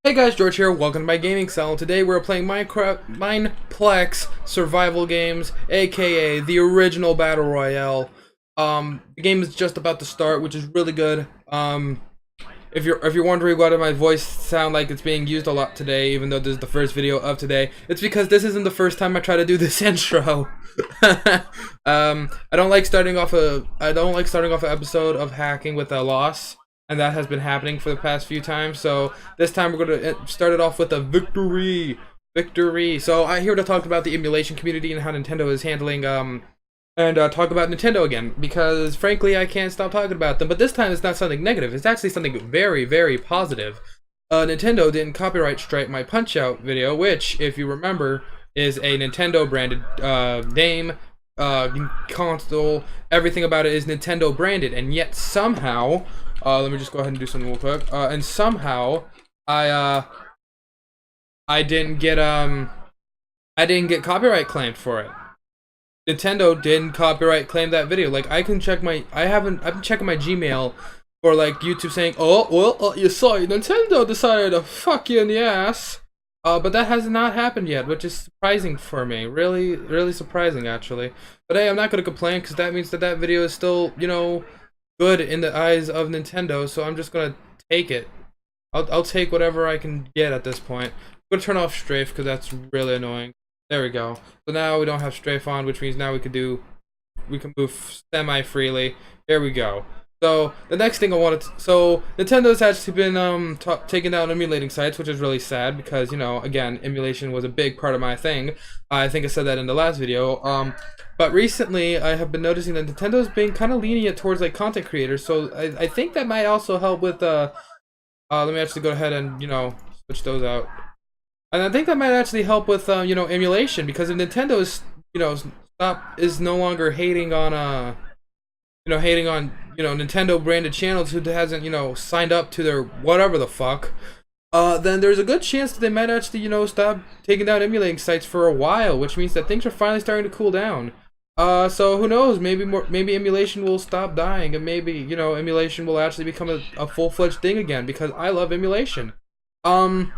Hey guys, George here. Welcome to my gaming cell. Today we're playing Mineplex survival games, aka the original battle royale. The game is just about to start, which is really good. If you're wondering why my voice sound like it's being used a lot today, even though this is the first video of today, it's because this isn't the first time I try to do this intro. I don't like starting off an episode of hacking with a loss. And that has been happening for the past few times. So this time we're going to start it off with a victory. So I'm here to talk about the emulation community and how Nintendo is handling and talk about Nintendo again, because frankly I can't stop talking about them. But this time it's not something negative. It's actually something very, very positive. Nintendo didn't copyright strike my Punch Out video, which, if you remember, is a Nintendo branded name, console. Everything about it is Nintendo branded, and yet somehow. Let me just go ahead and do something real quick. And somehow, I didn't get copyright claimed for it. Nintendo didn't copyright claim that video. Like, I can check my, I've been checking my Gmail for like YouTube saying, oh, well, you saw it. Nintendo decided to fuck you in the ass. But that has not happened yet, which is surprising for me. Really, really surprising, actually. But hey, I'm not gonna complain, because that means that video is still, you know, good in the eyes of Nintendo, so I'm just gonna take it. I'll take whatever I can get at this point. I'm gonna turn off strafe because that's really annoying. There we go. So now we don't have strafe on, which means now we can move semi-freely. There we go. So the next thing I wanted to, so Nintendo's actually been taking down emulating sites, which is really sad because, you know, again, emulation was a big part of my thing. I think I said that in the last video. But recently I have been noticing that Nintendo's been kind of lenient towards like content creators, so I think that might also help with let me actually go ahead and, you know, switch those out. And I think that might actually help with you know, emulation, because if Nintendo is, you know, is no longer hating on you know, Nintendo branded channels who hasn't, you know, signed up to their whatever the fuck, then there's a good chance that they might actually, you know, stop taking down emulating sites for a while, which means that things are finally starting to cool down. So who knows, maybe emulation will stop dying, and maybe, you know, emulation will actually become a full-fledged thing again, because I love emulation. On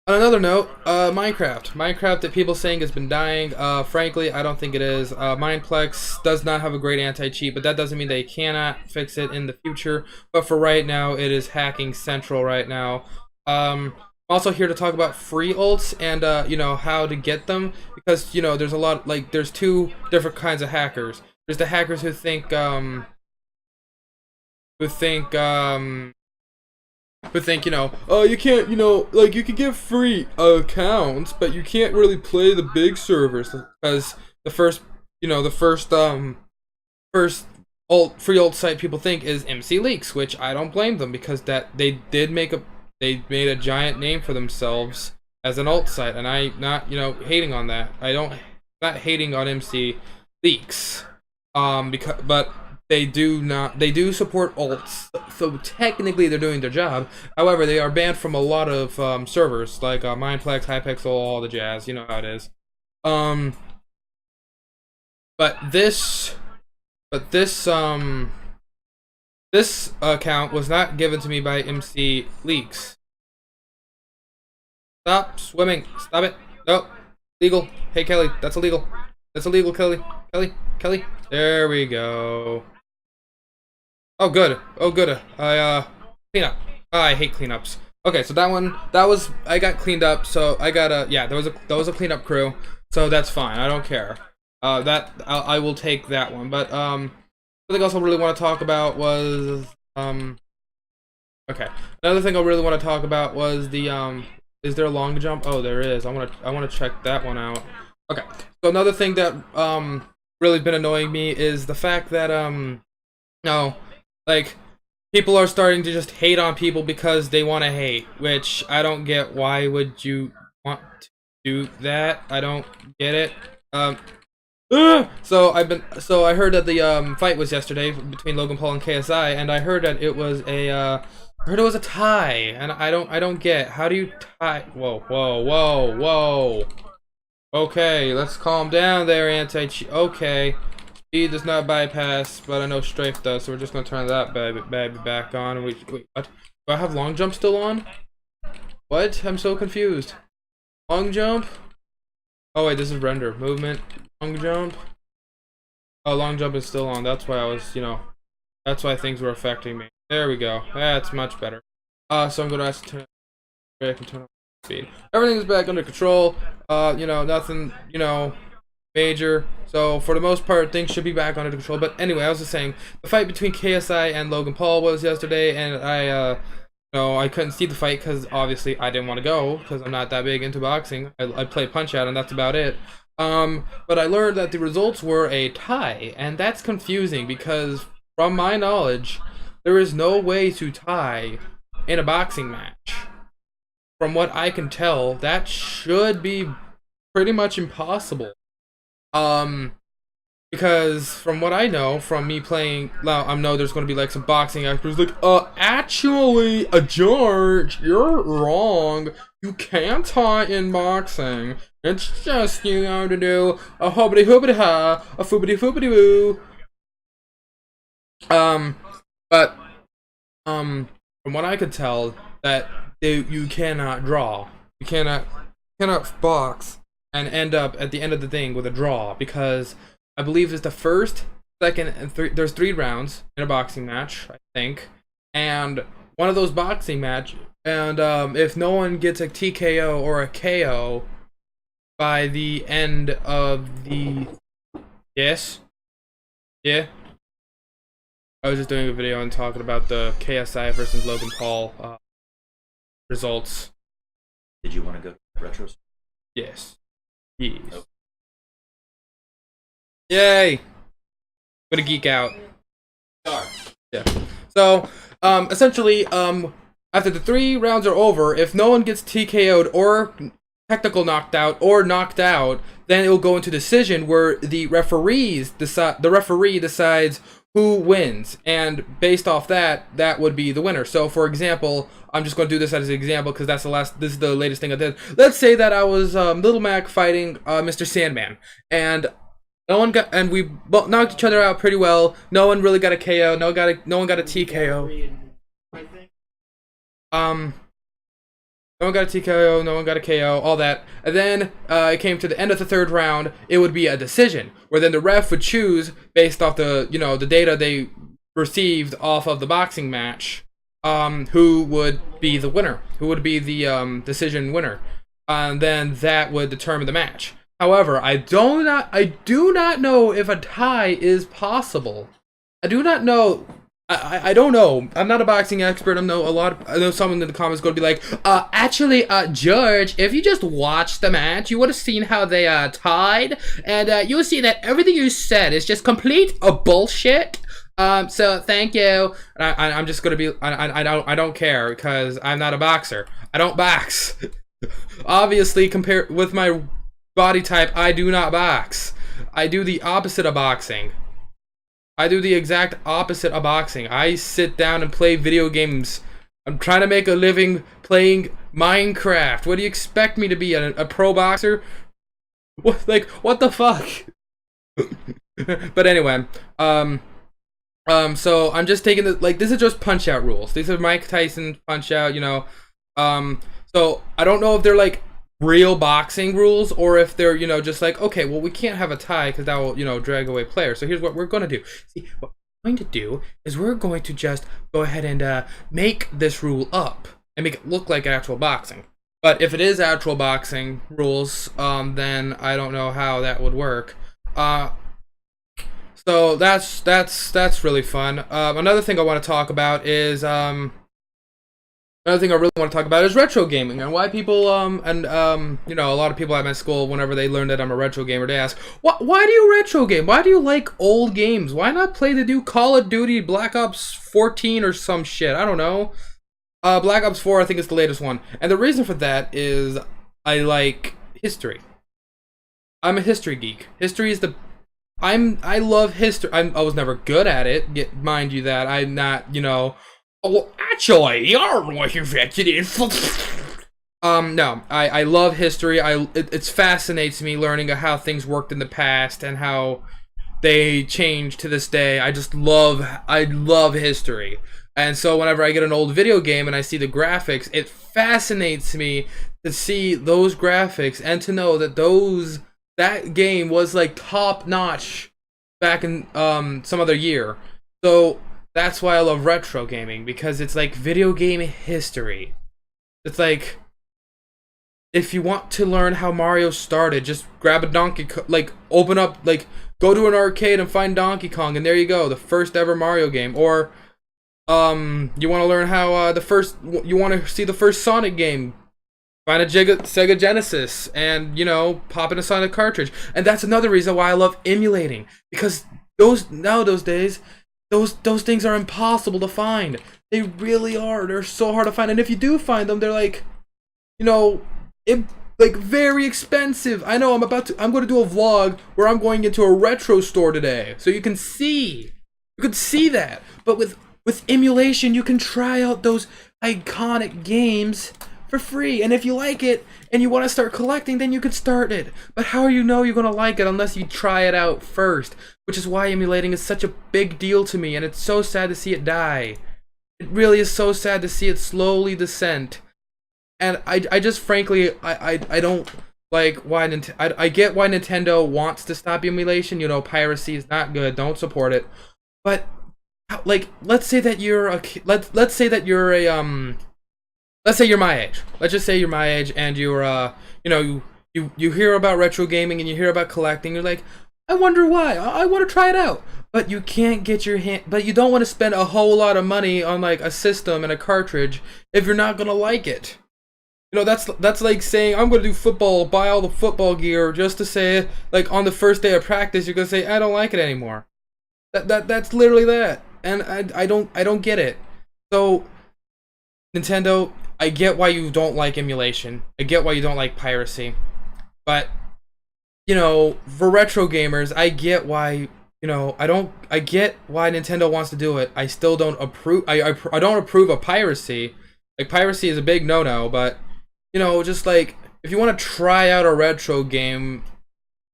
another note, Minecraft that people saying has been dying. Frankly, I don't think it is. Mineplex does not have a great anti-cheat, but that doesn't mean they cannot fix it in the future. But for right now, it is hacking central right now. I'm also here to talk about free ults and you know, how to get them, because, you know, there's a lot, like, there's two different kinds of hackers. There's the hackers who think you know, oh, you can't, you know, like, you can get free accounts, but you can't really play the big servers, because the first, you know, the first free alt site people think is MC Leaks, which I don't blame them, because that they made a giant name for themselves as an alt site, and I'm not, you know, hating on that. Not hating on MC Leaks, but they do support alts, so technically they're doing their job. However, they are banned from a lot of servers, like Mineplex, Hypixel, all the jazz, you know how it is. This account was not given to me by MC Leaks. Stop swimming. Stop it. No. Legal. Hey, Kelly. That's illegal. That's illegal, Kelly. Kelly. There we go. Oh, good. Oh, good. Clean up. Oh, I hate cleanups. Okay, so I got cleaned up, so I got yeah, there was a cleanup crew, so that's fine. I don't care. I will take that one. But, something else I really want to talk about was, okay. Another thing I really want to talk about was the, is there a long jump? Oh, there is. I want to check that one out. Okay. So another thing that, really been annoying me is the fact that, no, like, people are starting to just hate on people because they want to hate, which I don't get. Why would you want to do that? I don't get it. So I heard that the fight was yesterday between Logan Paul and KSI, and I heard that it was a tie, and I don't get, how do you tie? Whoa. Okay, let's calm down there, anti-cheat. Okay. Speed does not bypass, but I know strafe does, so we're just gonna turn that baby back on. Wait, what? Do I have long jump still on? What? I'm so confused. Long jump? Oh wait, this is render. Movement. Long jump. Oh, long jump is still on. That's why I was, you know, that's why things were affecting me. There we go. That's much better. So I'm gonna ask to turn it, I can turn on speed. Everything's back under control. You know, nothing, you know, major. So for the most part, things should be back under control. But anyway, I was just saying, the fight between KSI and Logan Paul was yesterday, and no, I couldn't see the fight because obviously I didn't want to go because I'm not that big into boxing. I play Punch-Out and that's about it. But I learned that the results were a tie, and that's confusing because from my knowledge, there is no way to tie in a boxing match. From what I can tell, that should be pretty much impossible. Because from what I know, from me playing, now I know there's going to be like some boxing experts like, actually, George, you're wrong. You can't tie in boxing. It's just, you know, to do a hoobity hoobity ha, a foobity foobity woo. But, from what I could tell, that you cannot draw. You cannot box and end up at the end of the thing with a draw, because I believe it's the first, second, and there's 3 rounds in a boxing match, I think. And one of those boxing match, and if no one gets a TKO or a KO by the end of the, yes, yeah. I was just doing a video and talking about the KSI versus Logan Paul results. Did you want to go retro? Yes. Yes. Oh. Yay! I'm gonna geek out. Yeah. So, essentially, after the 3 rounds are over, if no one gets TKO'd or technical knocked out or knocked out, then it will go into decision where the referee decides who wins, and based off that, that would be the winner. So, for example, I'm just going to do this as an example because this is the latest thing I did. Let's say that I was Little Mac fighting Mr. Sandman, and no one got, and we knocked each other out pretty well. No one really got a KO. No one got a TKO. No one got a TKO. No one got a KO. All that, and then it came to the end of the 3rd round. It would be a decision where then the ref would choose based off the the data they received off of the boxing match, who would be the winner, who would be the decision winner, and then that would determine the match. However, I do not know if a tie is possible. I do not know. I don't know. I'm not a boxing expert. I know someone in the comments going to be like, actually, George, if you just watched the match, you would have seen how they tied, and you'll see that everything you said is just complete bullshit. So thank you. I'm just gonna be. I don't care because I'm not a boxer. I don't box. Obviously, compared with my body type, I do not box. I do the opposite of boxing. I do the exact opposite of boxing. I sit down and play video games. I'm trying to make a living playing Minecraft. What do you expect me to be, a pro boxer? What the fuck? But anyway, so I'm just taking this is just Punch-Out rules. These are Mike Tyson Punch-Out, so I don't know if they're like real boxing rules or if they're, just like, okay, well, we can't have a tie because that will, drag away players. So here's what we're going to do. See, what we're going to do is we're going to just go ahead and make this rule up and make it look like actual boxing. But if it is actual boxing rules, then I don't know how that would work. So that's really fun. Another thing I want to talk about is retro gaming and why people a lot of people at my school, whenever they learn that I'm a retro gamer, they ask, why do you retro game? Why do you like old games? Why not play the new Call of Duty Black Ops 14 or some shit? I don't know. Black Ops 4 I think is the latest one. And the reason for that is I like history. I'm a history geek. History is I love history. I was never good at it, mind you that. I'm not, oh, actually, you're what you invented it. No, I love history. It fascinates me learning how things worked in the past and how they change to this day. I love history. And so whenever I get an old video game and I see the graphics, it fascinates me to see those graphics and to know that that game was like top notch back in some other year. So that's why I love retro gaming, because it's like video game history. It's like, if you want to learn how Mario started, just grab a like open up, like go to an arcade and find Donkey Kong, and there you go, the first ever Mario game. Or you want to learn how you want to see the first Sonic game, find a Sega Genesis and, you know, pop in a Sonic cartridge. And that's another reason why I love emulating, because those days, those things are impossible to find. They really are. They're so hard to find, and if you do find them, they're like, you know, like very expensive. I know I'm going to do a vlog where I'm going into a retro store today, so you can see that. But with emulation, you can try out those iconic games for free, and if you like it and you want to start collecting, then you can start it. But how do you know you're going to like it unless you try it out first? Which is why emulating is such a big deal to me, and it's so sad to see it die. It really is so sad to see it slowly descend. And I just frankly, I don't like why I get why Nintendo wants to stop emulation. You know, piracy is not good. Don't support it. But like, let's say that you're let's say that you're a let's say you're my age. Let's just say you're my age, and you're you know, you hear about retro gaming and you hear about collecting. You're like, I wonder why. I want to try it out. But you can't get your hand. But you don't want to spend a whole lot of money on like a system and a cartridge if you're not gonna like it. You know, that's like saying, I'm going to do football, buy all the football gear, just to say, like, on the first day of practice, you're going to say, I don't like it anymore. That's literally that. And I don't get it. So, Nintendo, I get why you don't like emulation. I get why you don't like piracy. But, you know, for retro gamers, I get why, you know, I get why Nintendo wants to do it. I still don't approve, I don't approve of piracy. Like, piracy is a big no-no, but, you know, just like, if you want to try out a retro game,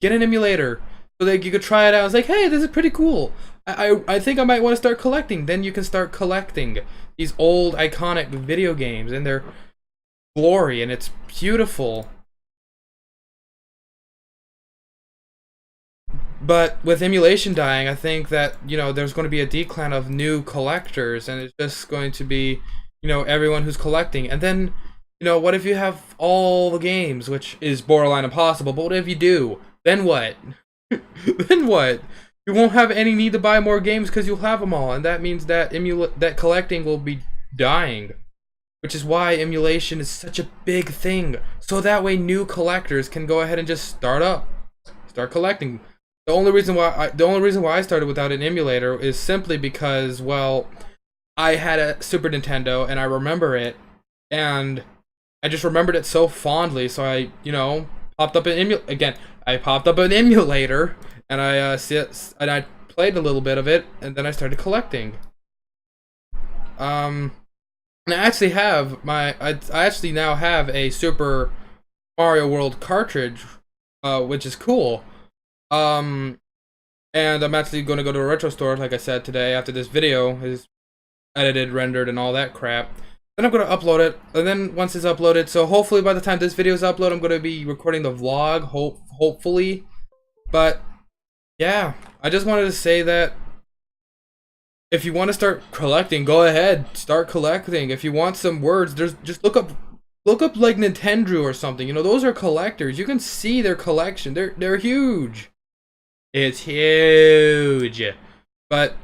get an emulator so that you could try it out. It's like, hey, this is pretty cool. I think I might want to start collecting. Then you can start collecting these old iconic video games in their glory, and it's beautiful. But with emulation dying, I think that, you know, there's going to be a decline of new collectors, and it's just going to be, you know, everyone who's collecting. And then, you know, what if you have all the games, which is borderline impossible, but what if you do? Then what? Then what? You won't have any need to buy more games because you'll have them all, and that means that that collecting will be dying. Which is why emulation is such a big thing. So that way new collectors can go ahead and just start collecting. The only reason why I started without an emulator is simply because, well, I had a Super Nintendo and I remember it, and I just remembered it so fondly, so I, you know, popped up an emulator, and I played a little bit of it, and then I started collecting. And I actually have I actually now have a Super Mario World cartridge, which is cool. And I'm actually going to go to a retro store, like I said, today after this video is edited, rendered, and all that crap. Then I'm going to upload it, and then once it's uploaded, so hopefully by the time this video is uploaded, I'm going to be recording the vlog, hopefully. But yeah, I just wanted to say that if you want to start collecting, go ahead, start collecting. If you want some words, just look up like Nintendo or something. You know, those are collectors. You can see their collection. They're huge. It's huge. But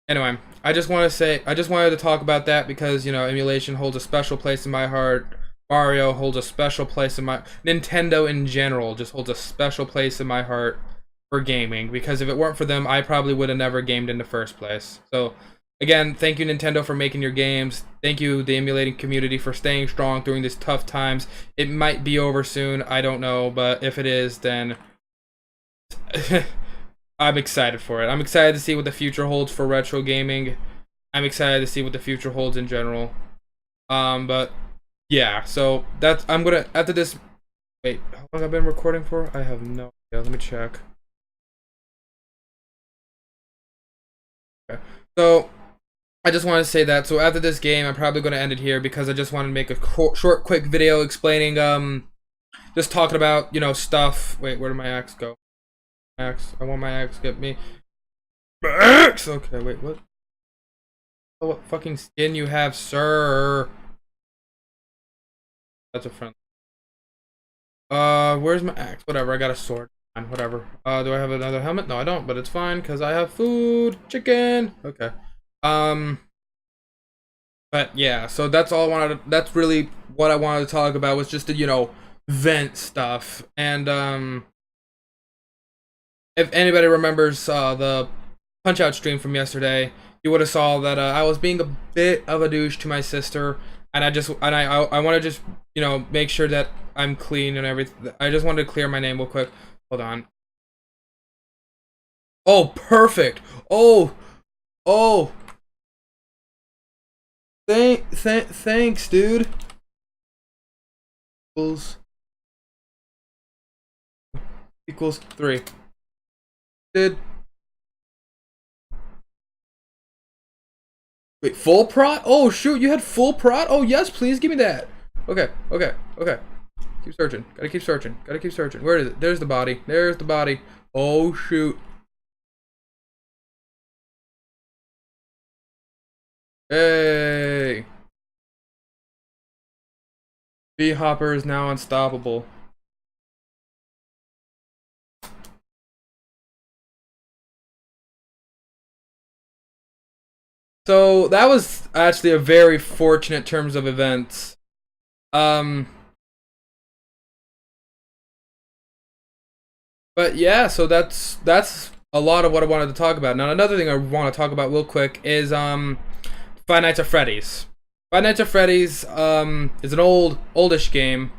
anyway, I just wanted to talk about that because, you know, emulation holds a special place in my heart. Mario holds a special place in my Nintendo in general just holds a special place in my heart for gaming, because if it weren't for them, I probably would have never gamed in the first place. So again, thank you Nintendo for making your games. Thank you the emulating community for staying strong during these tough times. It might be over soon, I don't know, but if it is, then I'm excited for it. I'm excited to see what the future holds for retro gaming. I'm excited to see what the future holds in general. But yeah, so that's after this. Wait, how long have I been recording for? I have no idea. Let me check. Okay. So I just want to say that. So after this game, I'm probably going to end it here because I just wanted to make a short, quick video explaining, just talking about, you know, stuff. Wait, where did my axe go? Axe. I want my axe. Get me. Axe. Okay, wait, what? Oh, what fucking skin you have, sir? That's a friend. Where's my axe? Whatever, I got a sword. Fine, whatever. Do I have another helmet? No, I don't, but it's fine because I have food. Chicken. Okay. But yeah, so that's all I wanted to, that's really what I wanted to talk about, was just the, you know, vent stuff. And if anybody remembers the Punch Out stream from yesterday, you would have saw that I was being a bit of a douche to my sister, and I want to just, you know, make sure that I'm clean and everything. I just wanted to clear my name real quick. Hold on. Oh, perfect. Oh. Thanks, dude. Equals 3. Did wait, full prot? Oh shoot, you had full prot? Oh yes, please give me that. Okay. Keep searching. Gotta keep searching. Where is it? There's the body. Oh shoot. Hey. B-Hopper is now unstoppable. So that was actually a very fortunate terms of events. But yeah, so that's a lot of what I wanted to talk about. Now another thing I want to talk about real quick is Five Nights at Freddy's. Five Nights at Freddy's is an oldish game,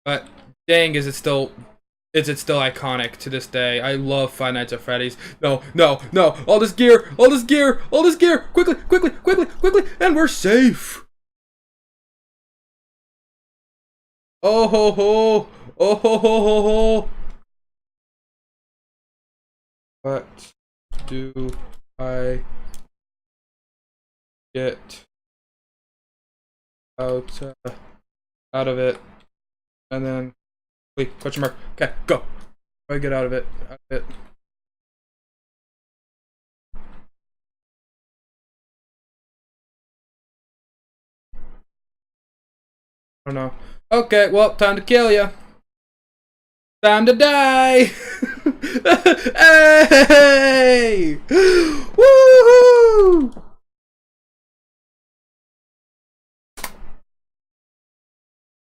but dang, is it still iconic to this day. I love Five Nights at Freddy's. No. All this gear. Quickly. And we're safe. Oh ho ho. What do I get out of it? And then wait, question mark. Okay, go. How do I get out of it? I don't know. Okay, well, time to kill you. Time to die. Hey! Woohoo!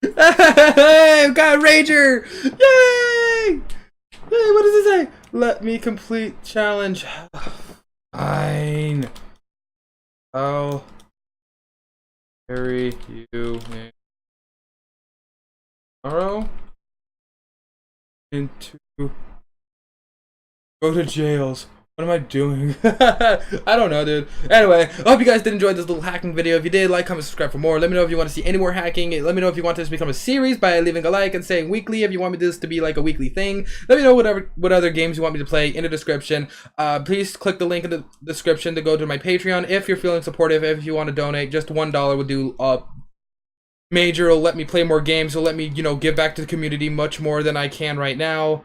Hey, I've got a Ranger! Yay! Hey, what does it say? Let me complete challenge. Fine. I'll carry you tomorrow into go to jails. What am I doing? I don't know, dude. Anyway, I hope you guys did enjoy this little hacking video. If you did, like, comment, subscribe for more. Let me know if you want to see any more hacking. Let me know if you want this to become a series by leaving a like and saying weekly. If you want me this to be like a weekly thing, let me know what other games you want me to play in the description. Please click the link in the description to go to my Patreon if you're feeling supportive. If you want to donate, just $1 would do. Major will let me play more games. Will let me, you know, give back to the community much more than I can right now.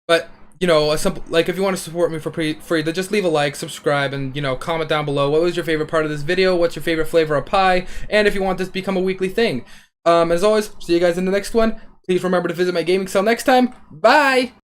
But you know, a simple, like, if you want to support me for free, then just leave a like, subscribe, and, you know, comment down below what was your favorite part of this video, what's your favorite flavor of pie, and if you want this to become a weekly thing. As always, see you guys in the next one. Please remember to visit my gaming cell next time. Bye!